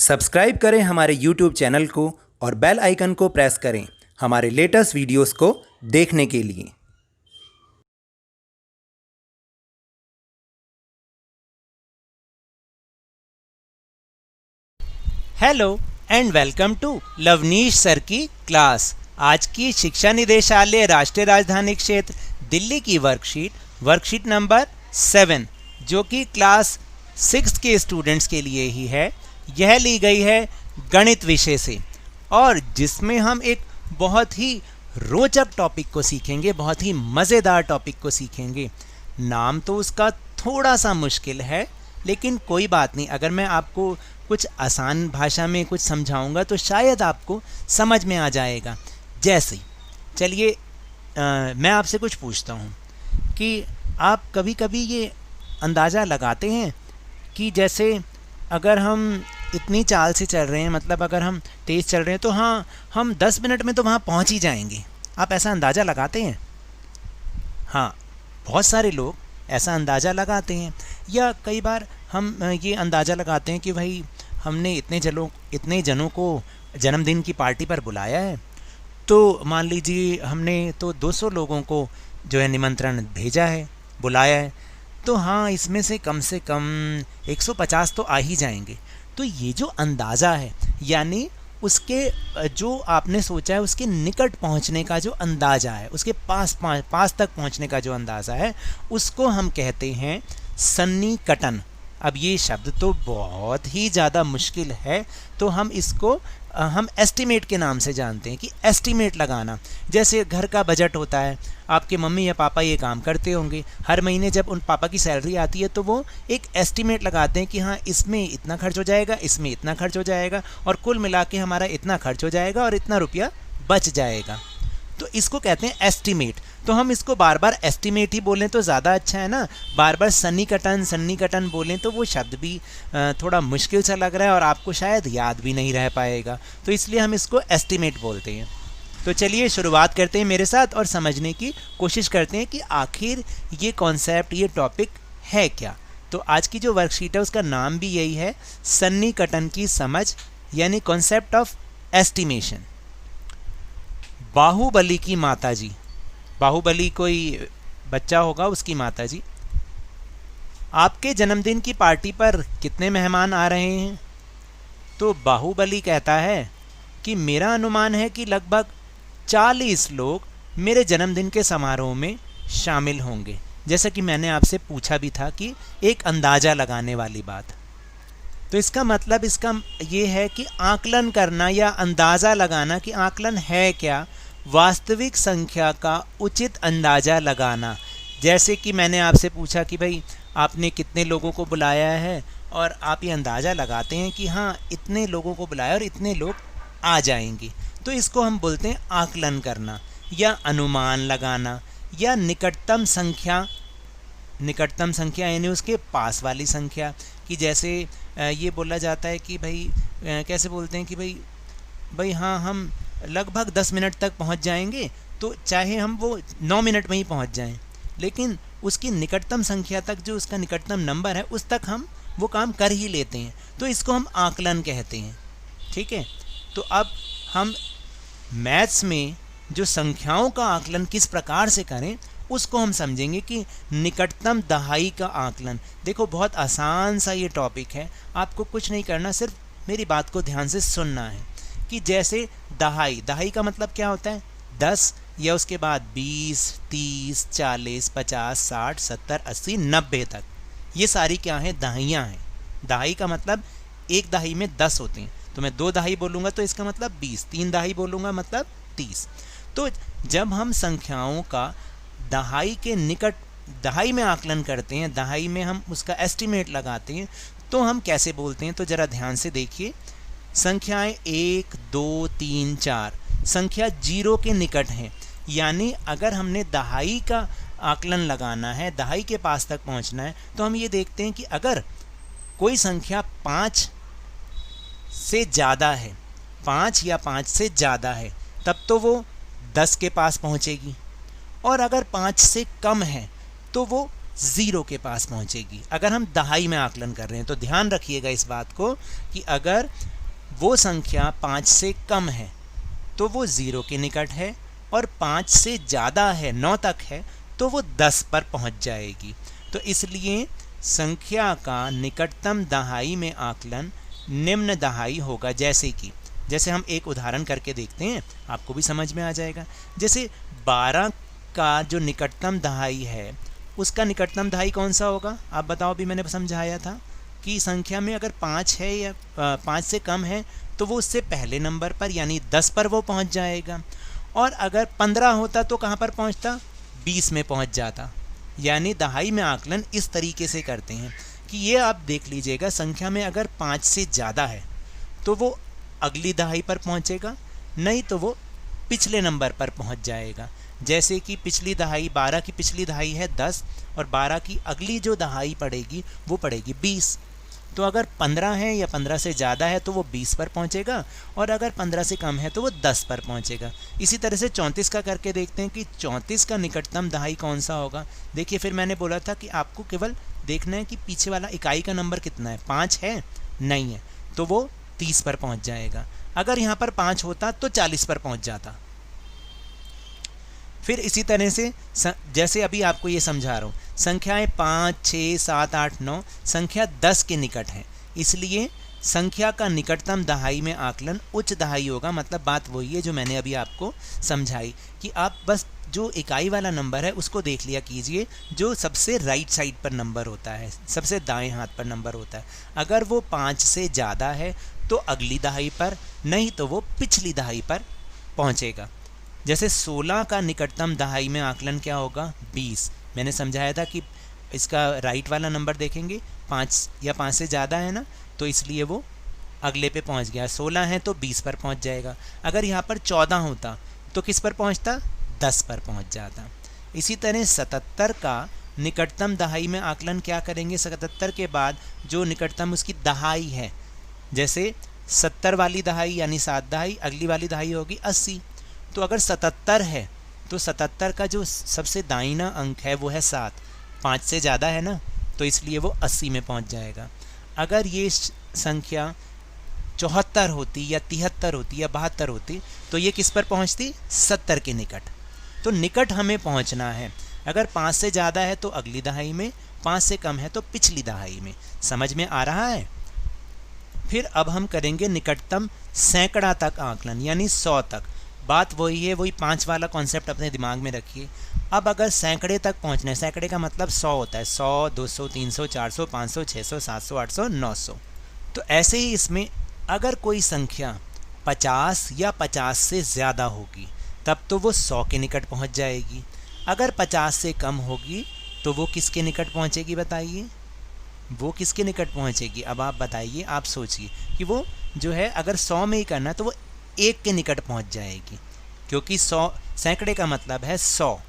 Subscribe करें हमारे YouTube channel को और बेल आइकन को प्रेस करें हमारे लेटेस्ट वीडियोस को देखने के लिए। Hello and welcome to Lavneesh sir की क्लास। आज की शिक्षा निदेशालय राष्ट्रीय राजधानी क्षेत्र दिल्ली की वर्कशीट नंबर 7 जो कि क्लास 6 के स्टूडेंट्स के लिए ही है, यह ली गई है गणित विषय से और जिसमें हम एक बहुत ही रोचक टॉपिक को सीखेंगे, बहुत ही मज़ेदार टॉपिक को सीखेंगे। नाम तो उसका थोड़ा सा मुश्किल है, लेकिन कोई बात नहीं। अगर मैं आपको कुछ आसान भाषा में कुछ समझाऊंगा तो शायद आपको समझ में आ जाएगा। जैसे चलिए मैं आपसे कुछ पूछता हूँ कि आप कभी कभी ये अंदाज़ा लगाते हैं कि जैसे अगर हम इतनी चाल से चल रहे हैं, मतलब अगर हम तेज़ चल रहे हैं तो हाँ, हम 10 मिनट में तो वहाँ पहुँच ही जाएंगे। आप ऐसा अंदाज़ा लगाते हैं? हाँ, बहुत सारे लोग ऐसा अंदाज़ा लगाते हैं। या कई बार हम ये अंदाज़ा लगाते हैं कि भाई हमने इतने जनों को जन्मदिन की पार्टी पर बुलाया है, तो मान लीजिए हमने तो 200 लोगों को जो है निमंत्रण भेजा है, बुलाया है, तो हाँ इसमें से कम 150 तो आ ही जाएंगे। तो ये जो अंदाज़ा है, यानी उसके जो आपने सोचा है उसके निकट पहुंचने का जो अंदाज़ा है, उसके पास तक पहुंचने का जो अंदाज़ा है, उसको हम कहते हैं सन्निकटन। अब ये शब्द तो बहुत ही ज़्यादा मुश्किल है, तो हम इसको हम एस्टिमेट के नाम से जानते हैं कि एस्टिमेट लगाना। जैसे घर का बजट होता है, आपके मम्मी या पापा ये काम करते होंगे। हर महीने जब उन पापा की सैलरी आती है तो वो एक एस्टिमेट लगाते हैं कि हाँ इसमें इतना खर्च हो जाएगा, इसमें इतना खर्च हो जाएगा और कुल मिला के हमारा इतना खर्च हो जाएगा और इतना रुपया बच जाएगा। तो इसको कहते हैं एस्टिमेट। तो हम इसको बार बार एस्टिमेट ही बोलें तो ज़्यादा अच्छा है ना। बार बार सन्निकटन बोलें तो वो शब्द भी थोड़ा मुश्किल सा लग रहा है और आपको शायद याद भी नहीं रह पाएगा, तो इसलिए हम इसको एस्टिमेट बोलते हैं। तो चलिए शुरुआत करते हैं मेरे साथ और समझने की कोशिश करते हैं कि आखिर ये कॉन्सेप्ट, ये टॉपिक है क्या। तो आज की जो वर्कशीट है उसका नाम भी यही है, सन्निकटन की समझ, यानी कॉन्सेप्ट ऑफ एस्टिमेशन। बाहुबली की माताजी, बाहुबली कोई बच्चा होगा, उसकी माताजी, आपके जन्मदिन की पार्टी पर कितने मेहमान आ रहे हैं? तो बाहुबली कहता है कि मेरा अनुमान है कि लगभग 40 लोग मेरे जन्मदिन के समारोह में शामिल होंगे। जैसा कि मैंने आपसे पूछा भी था कि एक अंदाज़ा लगाने वाली बात, तो इसका मतलब इसका ये है कि आकलन करना या अंदाज़ा लगाना कि आकलन है क्या, वास्तविक संख्या का उचित अंदाज़ा लगाना। जैसे कि मैंने आपसे पूछा कि भाई आपने कितने लोगों को बुलाया है और आप ये अंदाज़ा लगाते हैं कि हाँ इतने लोगों को बुलाया और इतने लोग आ जाएंगे, तो इसको हम बोलते हैं आकलन करना या अनुमान लगाना या निकटतम संख्या यानी उसके पास वाली संख्या। कि जैसे ये बोला जाता है कि भाई कैसे बोलते हैं कि भाई हाँ हम लगभग 10 मिनट तक पहुंच जाएंगे, तो चाहे हम वो 9 मिनट में ही पहुंच जाएं, लेकिन उसकी निकटतम संख्या तक, जो उसका निकटतम नंबर है, उस तक हम वो काम कर ही लेते हैं, तो इसको हम आकलन कहते हैं। ठीक है, तो अब हम मैथ्स में जो संख्याओं का आकलन किस प्रकार से करें उसको हम समझेंगे कि निकटतम दहाई का आकलन। देखो बहुत आसान सा ये टॉपिक है, आपको कुछ नहीं करना, सिर्फ मेरी बात को ध्यान से सुनना है। कि जैसे दहाई का मतलब क्या होता है? 10 या उसके बाद 20, 30, 40, 50, 60, 70, 80, 90 तक, ये सारी क्या है? दहाइयाँ हैं। दहाई का मतलब एक दहाई में 10 होते हैं, तो मैं 2 दहाई बोलूँगा तो इसका मतलब 20, 3 दहाई बोलूँगा मतलब 30। तो जब हम संख्याओं का दहाई के निकट, दहाई में आकलन करते हैं, दहाई में हम उसका एस्टिमेट लगाते हैं, तो हम कैसे बोलते हैं? तो ज़रा ध्यान से देखिए। संख्याएं 1, 2, 3, 4 संख्या 0 के निकट हैं, यानी अगर हमने दहाई का आकलन लगाना है, दहाई के पास तक पहुंचना है, तो हम ये देखते हैं कि अगर कोई संख्या 5 से ज़्यादा है, 5 या 5 से ज़्यादा है, तब तो वो 10 के पास पहुंचेगी, और अगर 5 से कम है तो वो 0 के पास पहुंचेगी, अगर हम दहाई में आकलन कर रहे हैं। तो ध्यान रखिएगा इस बात को कि अगर वो संख्या 5 से कम है तो वो 0 के निकट है, और 5 से ज़्यादा है, 9 तक है, तो वो 10 पर पहुंच जाएगी। तो इसलिए संख्या का निकटतम दहाई में आकलन निम्न दहाई होगा। जैसे हम एक उदाहरण करके देखते हैं, आपको भी समझ में आ जाएगा। जैसे 12 का जो निकटतम दहाई है, उसका निकटतम दहाई कौन सा होगा? आप बताओ। अभी मैंने समझाया था कि संख्या में अगर 5 है या 5 से कम है तो वो उससे पहले नंबर पर यानी 10 पर वो पहुंच जाएगा, और अगर 15 होता तो कहाँ पर पहुंचता? 20 में पहुंच जाता। यानी दहाई में आकलन इस तरीके से करते हैं कि ये आप देख लीजिएगा, संख्या में अगर 5 से ज़्यादा है तो वो अगली दहाई पर पहुंचेगा, नहीं तो वो पिछले नंबर पर पहुंच जाएगा। जैसे कि पिछली दहाई 12 की पिछली दहाई है 10, और 12 की अगली जो दहाई पड़ेगी वो पड़ेगी 20। तो अगर 15 है या 15 से ज़्यादा है तो वो 20 पर पहुंचेगा, और अगर 15 से कम है तो वो 10 पर पहुंचेगा। इसी तरह से 34 का करके देखते हैं कि 34 का निकटतम दहाई कौन सा होगा। देखिए, फिर मैंने बोला था कि आपको केवल देखना है कि पीछे वाला इकाई का नंबर कितना है। 5 है? नहीं है, तो वो 30 पर पहुंच जाएगा। अगर यहाँ पर 5 होता तो 40 पर पहुंच जाता। फिर इसी तरह से जैसे अभी आपको ये समझा रहा हूँ, संख्याएं 5, 6, 7, 8, 9 संख्या 10 के निकट है, इसलिए संख्या का निकटतम दहाई में आकलन उच्च दहाई होगा। मतलब बात वही है जो मैंने अभी आपको समझाई कि आप बस जो इकाई वाला नंबर है उसको देख लिया कीजिए, जो सबसे राइट साइड पर नंबर होता है, सबसे दाएं हाथ पर नंबर होता है। अगर वो 5 से ज़्यादा है तो अगली दहाई पर, नहीं तो वो पिछली दहाई पर पहुँचेगा। जैसे 16 का निकटतम दहाई में आकलन क्या होगा? 20। मैंने समझाया था कि इसका राइट वाला नंबर देखेंगे, 5 या 5 से ज़्यादा है ना, तो इसलिए वो अगले पे पहुंच गया। 16 है तो 20 पर पहुंच जाएगा। अगर यहाँ पर 14 होता तो किस पर पहुंचता? 10 पर पहुंच जाता। इसी तरह 77 का निकटतम दहाई में आकलन क्या करेंगे? 77 के बाद जो निकटतम उसकी दहाई है, जैसे 70 वाली दहाई यानी 7 दहाई, अगली वाली दहाई होगी 80। तो अगर 77 है तो 77 का जो सबसे दाहिना अंक है वो है 7, 5 से ज़्यादा है ना, तो इसलिए वो 80 में पहुंच जाएगा। अगर ये संख्या 74 होती या 73 होती या 72 होती तो ये किस पर पहुंचती? 70 के निकट। तो निकट हमें पहुंचना है। अगर 5 से ज़्यादा है तो अगली दहाई में, 5 से कम है तो पिछली दहाई में। समझ में आ रहा है? फिर अब हम करेंगे निकटतम सैकड़ा तक आकलन यानी 100 तक। बात वही है, वही 5 वाला कॉन्सेप्ट अपने दिमाग में रखिए। अब अगर सैकड़े तक पहुंचना है, सैकड़े का मतलब 100 होता है, 100, 200, 300, 400, 500, 600, 700, 800, 900। तो ऐसे ही इसमें अगर कोई संख्या 50 या 50 से ज़्यादा होगी तब तो वो 100 के निकट पहुंच जाएगी। अगर 50 से कम होगी तो वो किसके निकट पहुंचेगी? बताइए, वो किसके निकट पहुंचेगी? अब आप बताइए, आप सोचिए कि वो जो है अगर 100 में ही करना है तो वो 1 के निकट पहुंच जाएगी, क्योंकि 100 सैकड़े का मतलब है 100,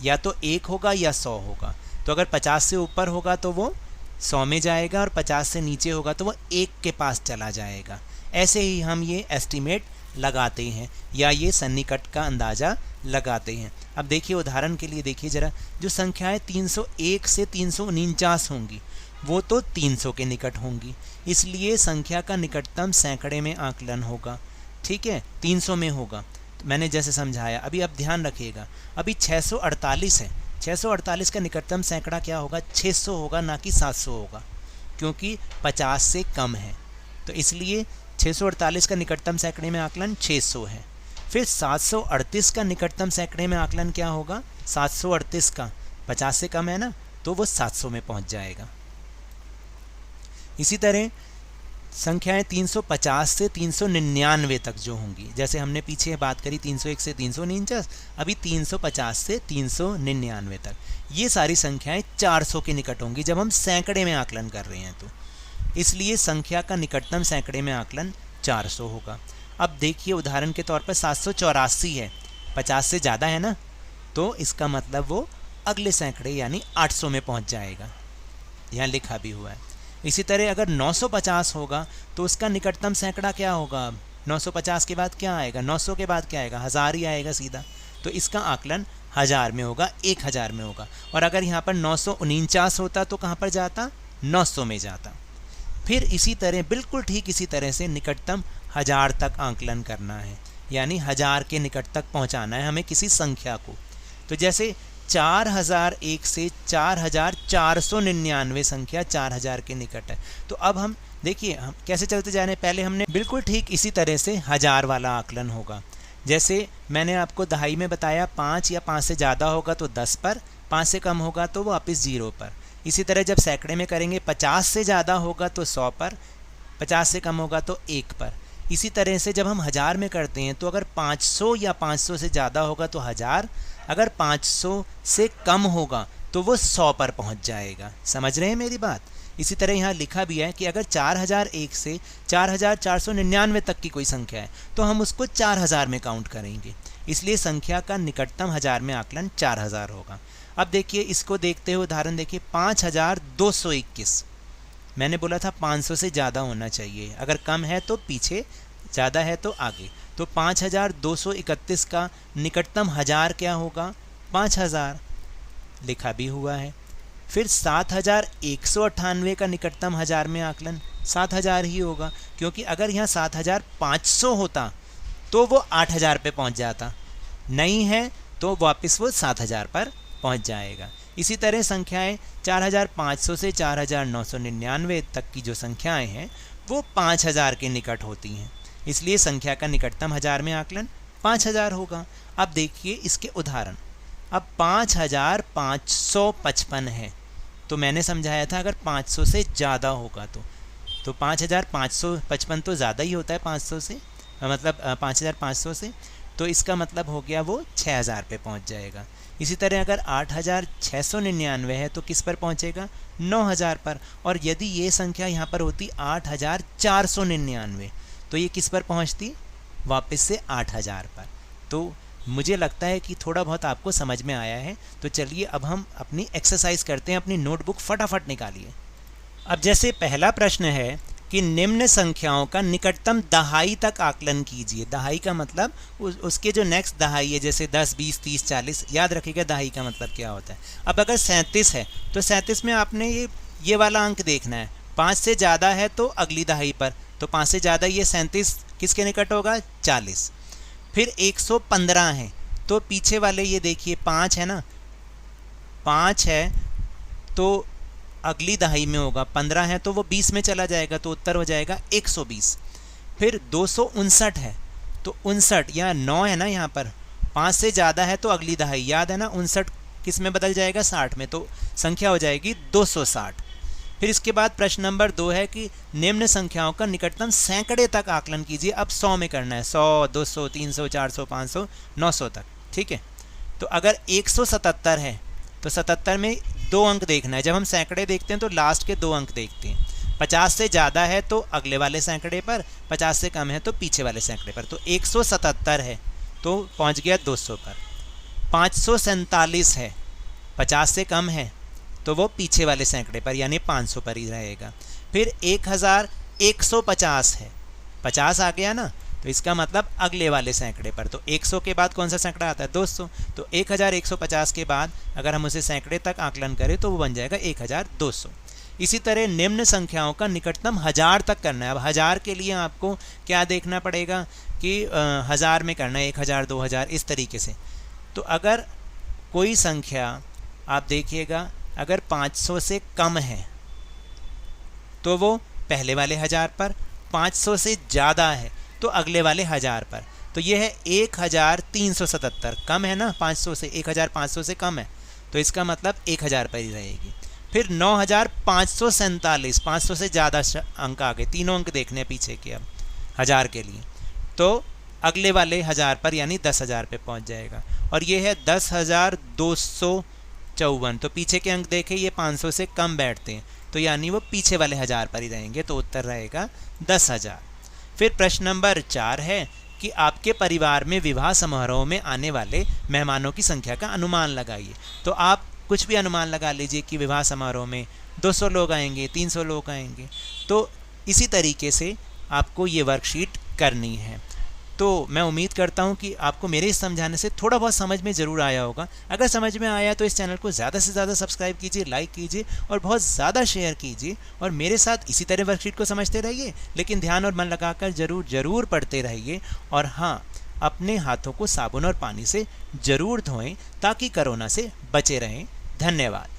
या तो 1 होगा या 100 होगा। तो अगर 50 से ऊपर होगा तो वो 100 में जाएगा, और 50 से नीचे होगा तो वो 1 के पास चला जाएगा। ऐसे ही हम ये एस्टिमेट लगाते हैं या ये सन्निकट का अंदाज़ा लगाते हैं। अब देखिए, उदाहरण के लिए देखिए ज़रा, जो संख्याएं 301 से 349 होंगी वो तो 300 के निकट होंगी, इसलिए संख्या का निकटतम सैकड़े में आकलन होगा। ठीक है, 300 में होगा। तो मैंने जैसे समझाया, अभी आप ध्यान रखिएगा। अभी 648 है, 648 का निकटतम सैकड़ा क्या होगा? 600 होगा, ना कि 700 होगा, क्योंकि 50 से कम है। तो इसलिए 648 का निकटतम सैकड़े में आकलन 600 है। फिर 738 का निकटतम सैकड़े में आकलन क्या होगा? 738 का 50 से कम है ना, तो वो 700 में पहुंच जाएगा। इसी तरह संख्याएं 350 से 399 तक जो होंगी, जैसे हमने पीछे बात करी 301 से 349, अभी 350 से 399 तक, ये सारी संख्याएं 400 के निकट होंगी जब हम सैकड़े में आकलन कर रहे हैं। तो इसलिए संख्या का निकटतम सैकड़े में आकलन 400 होगा। अब देखिए, उदाहरण के तौर पर 784 है, 50 से ज़्यादा है ना, तो इसका मतलब वो अगले सैकड़े यानी 800 में पहुंच जाएगा, यहाँ लिखा भी हुआ है। इसी तरह अगर 950 होगा तो उसका निकटतम सैकड़ा क्या होगा? 950 के बाद क्या आएगा? 900 के बाद क्या आएगा? 1000 ही आएगा सीधा। तो इसका आकलन 1000 में होगा, 1000 में होगा। और अगर यहाँ पर 949 होता तो कहाँ पर जाता? 900 में जाता। फिर इसी तरह बिल्कुल ठीक इसी तरह से निकटतम 1000 तक आंकलन करना है, यानी 1000 के निकट तक पहुंचाना है हमें किसी संख्या को। तो जैसे 4001 से 4499 संख्या 4000 के निकट है। तो अब हम देखिए हम कैसे चलते जा रहे हैं। पहले हमने बिल्कुल ठीक इसी तरह से 1000 वाला आकलन होगा। जैसे मैंने आपको दहाई में बताया 5 या 5 से ज़्यादा होगा तो 10 पर, 5 से कम होगा तो वापस 0 पर। इसी तरह जब सैकड़े में करेंगे 50 से ज़्यादा होगा तो 100 पर, 50 से कम होगा तो 1 पर। इसी तरह से जब हम 1000 में करते हैं तो अगर 500 या 500 से ज़्यादा होगा तो 1000, अगर 500 से कम होगा तो वो 100 पर पहुंच जाएगा। समझ रहे हैं मेरी बात। इसी तरह यहाँ लिखा भी है कि अगर 4001 से 4499 तक की कोई संख्या है तो हम उसको 4000 में काउंट करेंगे, इसलिए संख्या का निकटतम 1000 में आकलन 4000 होगा। अब देखिए इसको देखते हुए उदाहरण देखिए 5221। मैंने बोला था 500 से ज़्यादा होना चाहिए, अगर कम है तो पीछे, ज़्यादा है तो आगे। तो 5231 का निकटतम 1000 क्या होगा? 5000, लिखा भी हुआ है। फिर 7198 का निकटतम 1000 में आकलन 7000 ही होगा, क्योंकि अगर यहाँ 7500 होता तो वो 8000 पे पहुँच जाता, नहीं है तो वापस वो 7000 पर पहुँच जाएगा। इसी तरह संख्याएं 4500 से 4999 तक की जो संख्याएं हैं वो 5000 के निकट होती हैं, इसलिए संख्या का निकटतम 1000 में आकलन 5000 होगा। अब देखिए इसके उदाहरण। अब 5555 है, तो मैंने समझाया था अगर 500 से ज़्यादा होगा तो 5555 तो ज़्यादा ही होता है 500 से, मतलब 5500 से, तो इसका मतलब हो गया वो 6000 पे पहुंच जाएगा। इसी तरह अगर 8699 है तो किस पर पहुंचेगा? 9000 पर। और यदि ये संख्या यहाँ पर होती 8499 तो ये किस पर पहुंचती? वापस से 8000 पर। तो मुझे लगता है कि थोड़ा बहुत आपको समझ में आया है। तो चलिए अब हम अपनी एक्सरसाइज करते हैं। अपनी नोटबुक फटाफट निकालिए। अब जैसे पहला प्रश्न है कि निम्न संख्याओं का निकटतम दहाई तक आकलन कीजिए। दहाई का मतलब उसके जो नेक्स्ट दहाई है, जैसे 10, 20, 30, 40, याद रखिएगा दहाई का मतलब क्या होता है। अब अगर 37 है तो 37 में आपने ये वाला अंक देखना है। 5 से ज़्यादा है तो अगली दहाई पर, तो 5 से ज़्यादा ये 37 किसके निकट होगा? 40। फिर 115 है तो पीछे वाले ये देखिए 5 है ना, 5 है तो अगली दहाई में होगा। 15 है तो वो 20 में चला जाएगा, तो उत्तर हो जाएगा 120। फिर 259 है तो 59 या 9 है ना यहाँ पर, 5 से ज़्यादा है तो अगली दहाई, याद है ना 59 किस में बदल जाएगा? 60 में, तो संख्या हो जाएगी 260। फिर इसके बाद प्रश्न नंबर 2 है कि निम्न संख्याओं का निकटतम सैकड़े तक आकलन कीजिए। अब 100 में करना है, 100, 200, 300, 400, 500, 900 तक, ठीक है। तो अगर 177 है तो 77 में 2 अंक देखना है। जब हम सैकड़े देखते हैं तो लास्ट के 2 अंक देखते हैं। 50 से ज़्यादा है तो अगले वाले सैकड़े पर, 50 से कम है तो पीछे वाले सैकड़े पर। तो 177 है तो पहुंच गया 200 पर। 547 है, 50 से कम है तो वो पीछे वाले सैकड़े पर यानी 500 पर ही रहेगा। फिर 1150 है, 50 आ गया ना, तो इसका मतलब अगले वाले सैकड़े पर। तो 100 के बाद कौन सा सैकड़ा आता है? 200। तो 1150 के बाद अगर हम उसे सैकड़े तक आकलन करें तो वो बन जाएगा 1200। इसी तरह निम्न संख्याओं का निकटतम 1000 तक करना है। अब 1000 के लिए आपको क्या देखना पड़ेगा कि 1000 में करना है, 1000, 2000, इस तरीके से। तो अगर कोई संख्या आप देखिएगा अगर 500 से कम है तो वो पहले वाले 1000 पर, 500 से ज़्यादा है तो अगले वाले 1000 पर। तो ये है 1377, कम है ना 500 से, 1500 से कम है तो इसका मतलब 1000 पर ही रहेगी। फिर 9547, 500 से ज़्यादा अंक आ गए, तीनों अंक देखने पीछे के अब 1000 के लिए, तो अगले वाले 1000 पर यानी 10000 पे पहुंच जाएगा। और ये है 10254, तो पीछे के अंक देखें ये 500 से कम बैठते हैं तो यानी वो पीछे वाले 1000 पर ही रहेंगे, तो उत्तर रहेगा 10000। फिर प्रश्न नंबर 4 है कि आपके परिवार में विवाह समारोह में आने वाले मेहमानों की संख्या का अनुमान लगाइए। तो आप कुछ भी अनुमान लगा लीजिए कि विवाह समारोह में 200 लोग आएंगे, 300 लोग आएंगे। तो इसी तरीके से आपको ये वर्कशीट करनी है। तो मैं उम्मीद करता हूँ कि आपको मेरे इस समझाने से थोड़ा बहुत समझ में ज़रूर आया होगा। अगर समझ में आया तो इस चैनल को ज़्यादा से ज़्यादा सब्सक्राइब कीजिए, लाइक कीजिए और बहुत ज़्यादा शेयर कीजिए और मेरे साथ इसी तरह वर्कशीट को समझते रहिए, लेकिन ध्यान और मन लगाकर ज़रूर पढ़ते रहिए। और हाँ, अपने हाथों को साबुन और पानी से ज़रूर धोएं ताकि कोरोना से बचे रहें। धन्यवाद।